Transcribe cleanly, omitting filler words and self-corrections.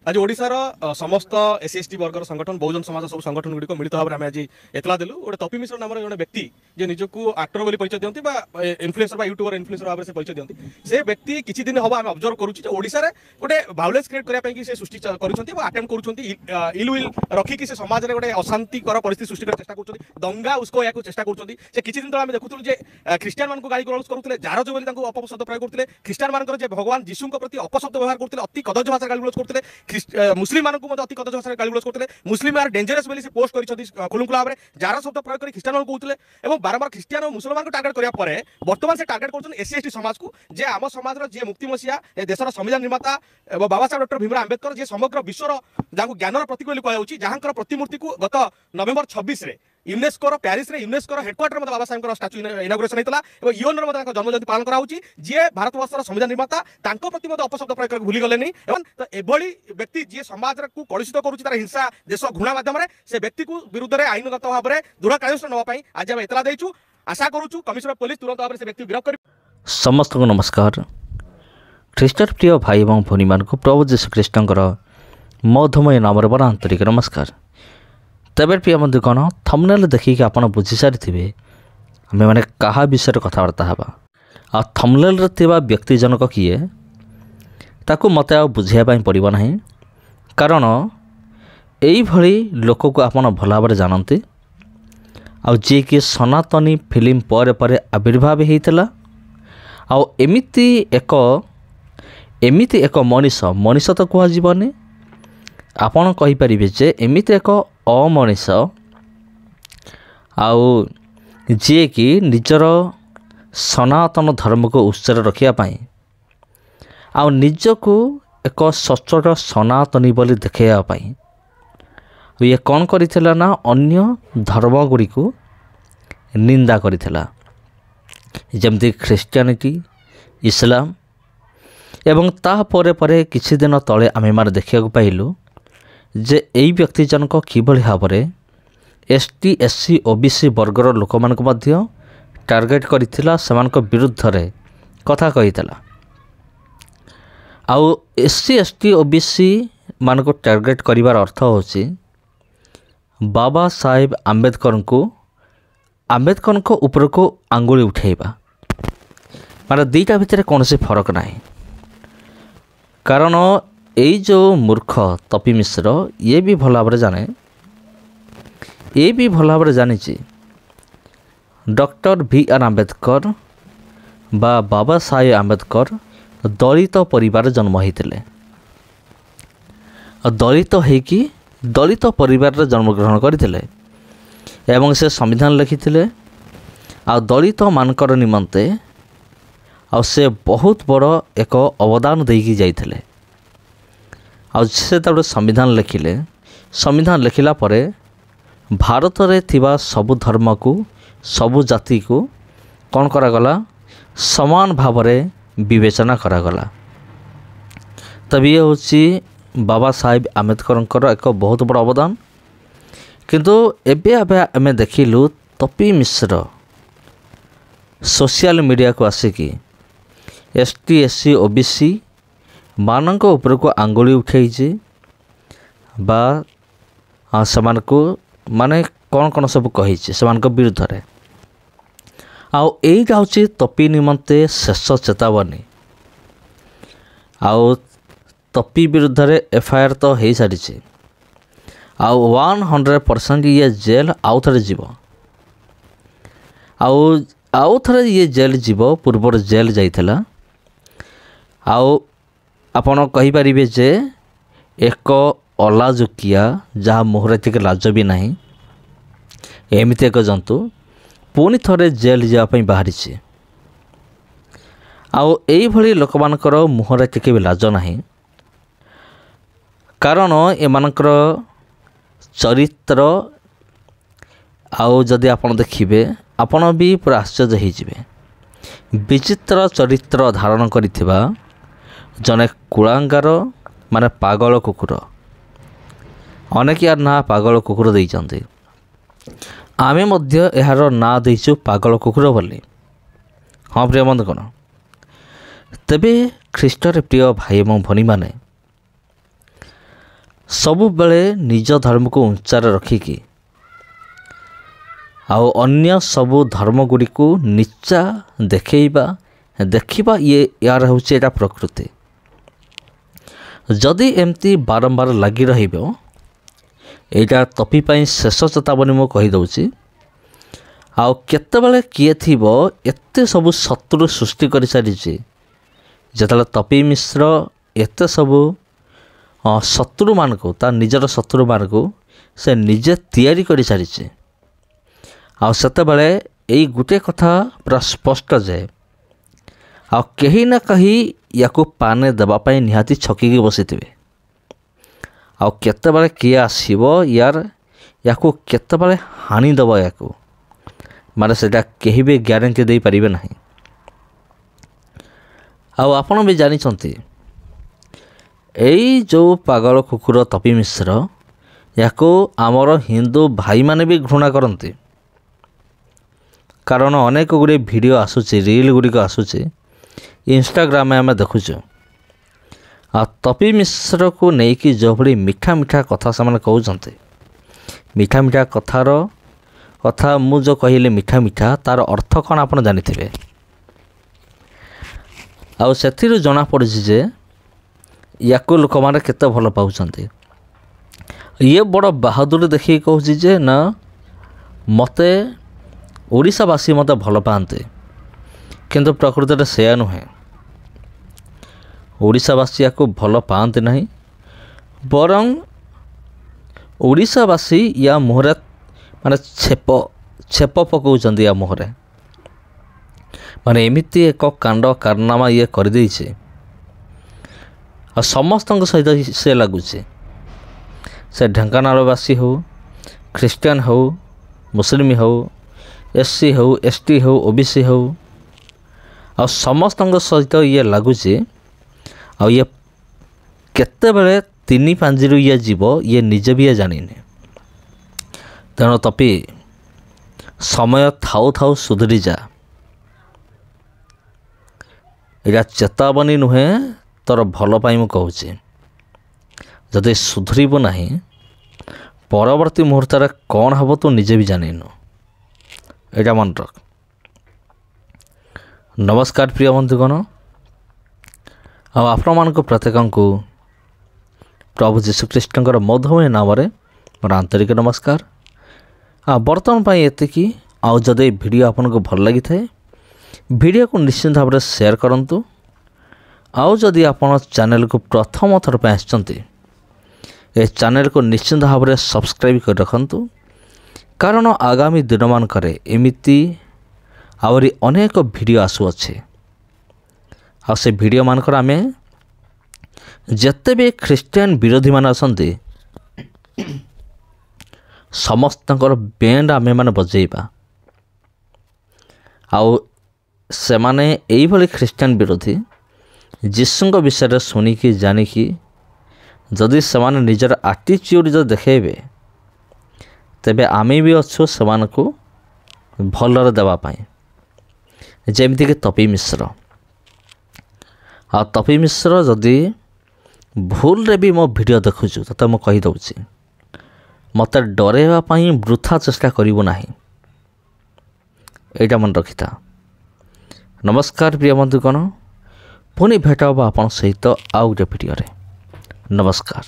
आज ओडिशार समस्त एससी एसटी वर्गर संगठन बहुजन समाज सब संगठन गुड़िक मिलित भाव में आज एतला देलु गोटे तपी मिश्र नाम जन व्यक्ति जे निजको आक्टर बोली परिचय दियंती बा इन्फ्लुएंसर बा यूट्यूबर इन्फ्लुएंसर भाव से परिचय दियंती से व्यक्ति किछि दिन हबा हम ऑब्जर्व करूछि जे ओडिसा रे गोटे वायलेंस क्रिएट करिया पई कि से सृष्टि करूछंती बा अटेम्प्ट करूछंती इल विल रखी कि से समाज रे गोटे अशांतिकर परिस्थिति सृष्टि कर चेष्टा करूछंती दंगा उसको याकू चेष्टा करूछंती से किछि दिन तळे हम देखुथुलु जे क्रिश्चियन मान को गाली गलौज करूथले जारज बोली तांको अपशब्द प्रयोग करथले क्रिश्चियन मानकर जे भगवान यीशु को प्रति अपशब्द व्यवहार करथले अति कदज भाषा गाली गलौज करथले मुस्लिम मानक अति कदज भाषा गाली गलौज करथले मुस्लिम आर डेंजरस बोली से पोस्ट करिसथि खुलुखुला भाबरे जार शब्द प्रयोग करी क्रिश्चियन मान कहउथले एवं बारंबार क्रिश्चियन और मुसलमान को टार्गेट करिया परे वर्तमान से टार्गेट करछन एससी एसटी समाज को जे आम समाज रो जे मुक्ति मसिया ए देशर संविधान निर्माता एवं बाबा साहेब डॉक्टर भीमराव अंबेडकर जे समग्र विश्वर जाको ज्ञानर प्रतीक बोली कहउछि जहांकर प्रतिमूर्ति को गत नवेम्बर 26 रे यूनेस्को पेरिस रे यूनेस्को हेडक्वार्टर में बाबा साहेब स्टाच्यू इनागुरेशन होता और यूएन जन्म जयंती पालन कराऊँगी जी भारतवर्षर संविधान निर्माता प्रति अपशब्द प्रयोग भूली गले तो एभली व्यक्ति जी समाज को कलुषित करुच्ची हिंसा देश घृणा माध्यम से व्यक्ति को विरुद्ध में आईनगत भाव में दृढ़ कार्यानुष्ठान नापी आज आम एतला देचु आशा करूँ कमिशनर पुलिस तुरंत भाव में से व्यक्ति गिरफ्त कर। समस्त को नमस्कार। ख्रीष्ट प्रिय भाई और भौणी मान प्रभु जीशु ख्रीष्टर मधुमय नाम बड़ा आंतरिक नमस्कार। तेरे प्रिय बंधुगण थंबनेल देखिक आप बुझी सारी आम मैंने क्या विषय कथबार्ता हाँ आ थंबनेल व्यक्ति जनक किए ताकू मत बुझाई पड़ो ना कारण यही लोक को आप भल भाव जानते आ जी कि सनातनी फिल्म पर पर आविर्भाव होता एमिति एक मनीष तो कहजनी आपन कहीपर जे एमिति एक अमनीष आउ जी कि निजर सनातन धर्म को उत्सर रखापी आउ निजको एक सचोट सनातनी बोली देखापी ये कौन करिथिला ना अन्य धर्म गुड़ी को निंदा करिथिला जमती ख्रीष्टियानिटी इस्लाम एवं ता परे परे किछि दिन तले आमे मार देखिया पाइलु जे एई व्यक्ति जनक किभली भाव में एसटी एससी ओबीसी वर्गर लोक मानक मध्य टार्गेट करिथिला सेमानक विरुद्ध रे कथा कहितला आउ एससी एसटी ओबीसी मानक टार्गेट करिवार अर्थ होछि बाबा साहेब आंबेडकर को ऊपर को आंगुली उठाइबा माने दुईटा भितर कौन से फरक ना कारण यही जो मूर्ख तपी मिश्र ये भी भल भाव जाने ये भी भल भाव जानी डॉक्टर बी आर आंबेडकर बा बाबा साहेब आंबेडकर दलित परिवार जन्म होते दलित होइकी दलित परिवार जन्मग्रहण करते एवं से संविधान लिखिते आ दलित मानकर निमंते आ से बहुत बड़ एक अवदान देकी जाइथिले आ से तबे संविधान लिखिले संविधान लिखिला परे भारत रे थिबा सबु धर्म को सबु जाति को कौन करागला समान भाव में विवेचना करागला तब ये होची बाबा साहेब आंबेडकर एक बहुत बड़ा अवदान किंतु एबे आमे देखिलु तपी मिश्र सोशल मीडिया को आसिकी एसटी एससी ओबीसी मानक ऊपर को आंगुली उठाई बा समान को माने कौन कौन सब कही विरुद्ध रे आउ एटा होची तपी निमंते शेष चेतावनी आउ तपी विरुद्ध रे एफआईआर तो हो सारी आउ 100% ये जेल आउ थे जीव आउ थे ये जेल जीव पूर्व जेल जाइथिला आउ आपण कहि परिबे जे एक अलाजुकिया जहाँ मुहरे टिके लाज भी नहीं एमती एक जंतु पुणी थरे जेल जावाई बाहरी आउ एई भली लोक मानकर मुहरे टिके भी लाज नहीं कारण एमानकर चरित्र आउ जदि आपण देखिबे आपण भी पूरा आश्चर्य होइजिबे विचित्र चरित्र धारण करिथिबा जने कुलांगार माने पागल कुकुर अनेक यार ना पागल कुकुर देइचंती आमे मध्य यार ना देइछु पागल कुकुर बोली हाँ प्रिय बंधुगण तेबे ख्रीष्टर प्रिय भाई एवं भनी माने ସବୁବେଳେ ନିଜ ଧର୍ମକୁ ଉଞ୍ଚାରେ ରଖିକି ଆଉ ଅନ୍ୟ ସବୁ ଧର୍ମଗୁଡ଼ିକୁ ନିଚା ଦେଖିବା ୟାର ହେଉଛି ଏଇଟା ପ୍ରକୃତି। ଯଦି ଏମିତି ବାରମ୍ବାର ଲାଗି ରହିବ, ଏଇଟା ତପି ପାଇଁ ଶେଷ ଚେତାବନୀ ମୁଁ କହିଦେଉଛି। ଆଉ କେତେବେଳେ କିଏ ଥିବ ଏତେ ସବୁ ଶତ୍ରୁ ସୃଷ୍ଟି କରିସାରିଛି, ଯେତେବେଳେ ତପି ମିଶ୍ର ଏତେ ସବୁ ଶତ୍ରୁମାନଙ୍କୁ, ତା ନିଜର ଶତ୍ରୁମାନଙ୍କୁ ସେ ନିଜେ ତିଆରି କରିସାରିଛି। ଆଉ ସେତେବେଳେ ଏଇ ଗୋଟିଏ କଥା ପୁରା ସ୍ପଷ୍ଟ ଯେ ଆଉ କେହି ନା କେହି ୟାକୁ ପାନେ ଦେବା ପାଇଁ ନିହାତି ଛକିକି ବସିଥିବେ। ଆଉ କେତେବେଳେ କିଏ ଆସିବ ୟାକୁ କେତେବେଳେ ହାଣିଦେବ ୟାକୁ, ମାନେ ସେଇଟା କେହି ବି ଗ୍ୟାରେଣ୍ଟି ଦେଇପାରିବେ ନାହିଁ। ଆଉ ଆପଣ ବି ଜାଣିଛନ୍ତି ଏଇ ଯେଉଁ ପାଗଳ କୁକୁର ତପି ମିଶ୍ର, ୟାକୁ ଆମର ହିନ୍ଦୁ ଭାଇମାନେ ବି ଘୃଣା କରନ୍ତି। କାରଣ ଅନେକ ଗୁଡ଼ିଏ ଭିଡ଼ିଓ ଆସୁଛି, ରିଲ୍ ଗୁଡ଼ିକ ଆସୁଛି, ଇନଷ୍ଟାଗ୍ରାମରେ ଆମେ ଦେଖୁଛୁ। ଆଉ ତପି ମିଶ୍ରକୁ ନେଇକି ଯେଉଁଭଳି ମିଠା ମିଠା କଥା ସେମାନେ କହୁଛନ୍ତି, ମିଠା ମିଠା କଥା ମୁଁ ଯେଉଁ କହିଲି ମିଠା ମିଠା, ତା'ର ଅର୍ଥ କ'ଣ ଆପଣ ଜାଣିଥିବେ। ଆଉ ସେଥିରୁ ଜଣାପଡ଼ୁଛି ଯେ ୟାକୁ ଲୋକମାନେ କେତେ ଭଲ ପାଉଛନ୍ତି। ଇଏ ବଡ଼ ବାହାଦୁର ଦେଖିକି କହୁଛି ଯେ ନା, ମୋତେ ଓଡ଼ିଶାବାସୀ ମୋତେ ଭଲ ପାଆନ୍ତି, କିନ୍ତୁ ପ୍ରକୃତରେ ସେୟା ନୁହେଁ। ଓଡ଼ିଶାବାସୀ ୟାକୁ ଭଲ ପାଆନ୍ତି ନାହିଁ, ବରଂ ଓଡ଼ିଶାବାସୀ ୟା ମୁହଁରେ ମାନେ ଛେପ ପକାଉଛନ୍ତି ୟା ମୁହଁରେ। ମାନେ ଏମିତି ଏକ କାଣ୍ଡ କାରନାମା ଇଏ କରିଦେଇଛି, ଆଉ ସମସ୍ତଙ୍କ ସହିତ ସେ ଲାଗୁଛି। ସେ ଢେଙ୍କାନାଳବାସୀ ହେଉ, ଖ୍ରୀଷ୍ଟିଆନ ହେଉ, ମୁସଲିମ ହେଉ, SC ହେଉ, ST ହେଉ, OBC ହେଉ, ଆଉ ସମସ୍ତଙ୍କ ସହିତ ଇଏ ଲାଗୁଛି। ଆଉ ଇଏ କେତେବେଳେ ତିନି ପାଞ୍ଜିରୁ ଇଏ ଯିବ ଇଏ ନିଜେ ବି ଜାଣିନି। ତେଣୁ ତପି, ସମୟ ଥାଉ ଥାଉ ସୁଧୁରି ଯା। ଏଇଟା ଚେତାବନୀ ନୁହେଁ, ତୋର ଭଲ ପାଇଁ ମୁଁ କହୁଛି। ଯଦି ସୁଧୁରିବୁ ନାହିଁ, ପରବର୍ତ୍ତୀ ମୁହୂର୍ତ୍ତରେ କ'ଣ ହେବ ତୁ ନିଜେ ବି ଜାଣିନୁ। ଏଇଟା ମନେ ରଖ। ନମସ୍କାର ପ୍ରିୟ ବନ୍ଧୁଗଣ, ଆଉ ଆପଣମାନଙ୍କୁ ପ୍ରତ୍ୟେକଙ୍କୁ ପ୍ରଭୁ ଯୀଶୁଖ୍ରୀଷ୍ଟଙ୍କର ମଧୁମୟ ନାମରେ ମୋର ଆନ୍ତରିକ ନମସ୍କାର। ଆଉ ବର୍ତ୍ତମାନ ପାଇଁ ଏତିକି। ଆଉ ଯଦି এই ଭିଡ଼ିଓ ଆପଣଙ୍କୁ ଭଲ ଲାଗିଥାଏ, ଭିଡ଼ିଓକୁ ନିଶ୍ଚିତ ଭାବରେ ସେୟାର କରନ୍ତୁ। ଆଉ ଯଦି ଆପଣ ଚ୍ୟାନେଲକୁ ପ୍ରଥମ ଥର ପାଇଁ ଆସିଛନ୍ତି, ଏ ଚ୍ୟାନେଲକୁ ନିଶ୍ଚିତ ଭାବରେ ସବସ୍କ୍ରାଇବ୍ କରି ରଖନ୍ତୁ। କାରଣ ଆଗାମୀ ଦିନମାନଙ୍କରେ ଏମିତି ଆହୁରି ଅନେକ ଭିଡ଼ିଓ ଆସୁଅଛି। ଆଉ ସେ ଭିଡ଼ିଓମାନଙ୍କର ଆମେ ଯେତେ ବି ଖ୍ରୀଷ୍ଟିଆନ ବିରୋଧୀମାନେ ଅଛନ୍ତି, ସମସ୍ତଙ୍କର ବ୍ୟାଣ୍ଡ ଆମେମାନେ ବଜେଇବା। ଆଉ ସେମାନେ ଏଇଭଳି ଖ୍ରୀଷ୍ଟିଆନ ବିରୋଧୀ ଯୀଶୁଙ୍କ ବିଷୟରେ ଶୁଣିକି ଜାଣିକି ଯଦି ସେମାନେ ନିଜର ଆଟିଚ୍ୟୁଡ଼ ଯଦି ଦେଖାଇବେ, ତେବେ ଆମେ ବି ଅଛୁ ସେମାନଙ୍କୁ ଭଲରେ ଦେବା ପାଇଁ। ଯେମିତିକି ତପି ମିଶ୍ର। ଆଉ ତପି ମିଶ୍ର ଯଦି ଭୁଲରେ ବି ମୋ ଭିଡ଼ିଓ ଦେଖୁଛୁ, ତୋତେ ମୁଁ କହିଦେଉଛି, ମୋତେ ଡରାଇବା ପାଇଁ ବୃଥା ଚେଷ୍ଟା କରିବୁ ନାହିଁ। ଏଇଟା ମନେ ରଖିଥା। ନମସ୍କାର ପ୍ରିୟ ବନ୍ଧୁଗଣ, ପୁଣି ଭେଟ ହେବ ଆପଣଙ୍କ ସହିତ ଆଉ ଗୋଟେ ଭିଡ଼ିଓରେ। ନମସ୍କାର।